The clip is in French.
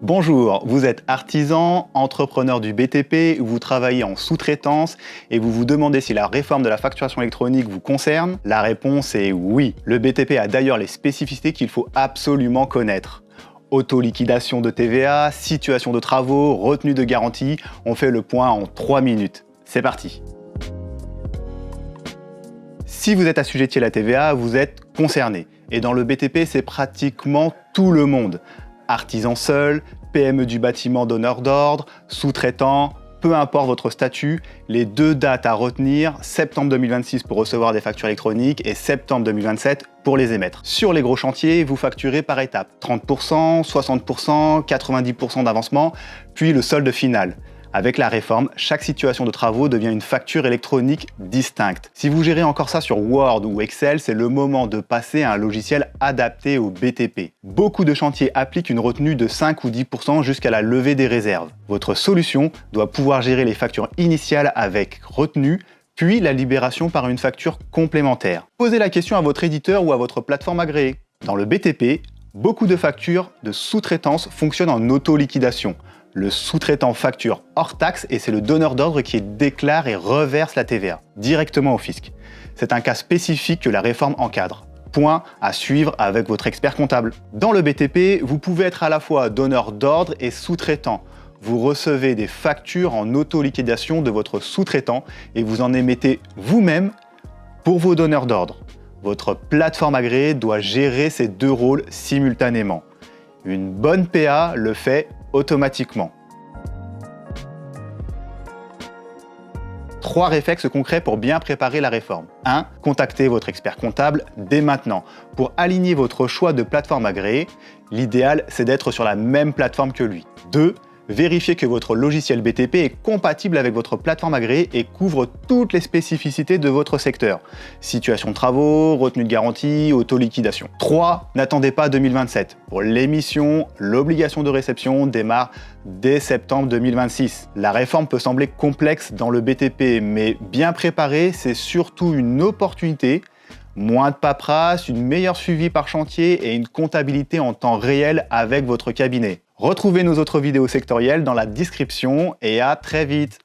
Bonjour, vous êtes artisan, entrepreneur du BTP, vous travaillez en sous-traitance et vous vous demandez si la réforme de la facturation électronique vous concerne? La réponse est oui. Le BTP a d'ailleurs les spécificités qu'il faut absolument connaître. Auto-liquidation de TVA, situation de travaux, retenue de garantie, on fait le point en 3 minutes. C'est parti. Si vous êtes assujetti à la TVA, vous êtes concerné. Et dans le BTP, c'est pratiquement tout le monde. Artisan seul, PME du bâtiment donneur d'ordre, sous-traitant, peu importe votre statut, les deux dates à retenir, septembre 2026 pour recevoir des factures électroniques et septembre 2027 pour les émettre. Sur les gros chantiers, vous facturez par étapes, 30%, 60%, 90% d'avancement, puis le solde final. Avec la réforme, chaque situation de travaux devient une facture électronique distincte. Si vous gérez encore ça sur Word ou Excel, c'est le moment de passer à un logiciel adapté au BTP. Beaucoup de chantiers appliquent une retenue de 5 ou 10% jusqu'à la levée des réserves. Votre solution doit pouvoir gérer les factures initiales avec retenue, puis la libération par une facture complémentaire. Posez la question à votre éditeur ou à votre plateforme agréée. Dans le BTP, beaucoup de factures de sous-traitance fonctionnent en auto-liquidation. Le sous-traitant facture hors taxe et c'est le donneur d'ordre qui déclare et reverse la TVA directement au fisc. C'est un cas spécifique que la réforme encadre. Point à suivre avec votre expert comptable. Dans le BTP, vous pouvez être à la fois donneur d'ordre et sous-traitant. Vous recevez des factures en auto-liquidation de votre sous-traitant et vous en émettez vous-même pour vos donneurs d'ordre. Votre plateforme agréée doit gérer ces deux rôles simultanément. Une bonne PA le fait automatiquement. 3 réflexes concrets pour bien préparer la réforme. 1. Contactez votre expert comptable dès maintenant. Pour aligner votre choix de plateforme agréée, l'idéal c'est d'être sur la même plateforme que lui. 2. Vérifiez que votre logiciel BTP est compatible avec votre plateforme agréée et couvre toutes les spécificités de votre secteur. Situation de travaux, retenue de garantie, auto-liquidation. 3. N'attendez pas 2027. Pour l'émission, l'obligation de réception démarre dès septembre 2026. La réforme peut sembler complexe dans le BTP, mais bien préparée, c'est surtout une opportunité. Moins de paperasse, une meilleure suivi par chantier et une comptabilité en temps réel avec votre cabinet. Retrouvez nos autres vidéos sectorielles dans la description et à très vite.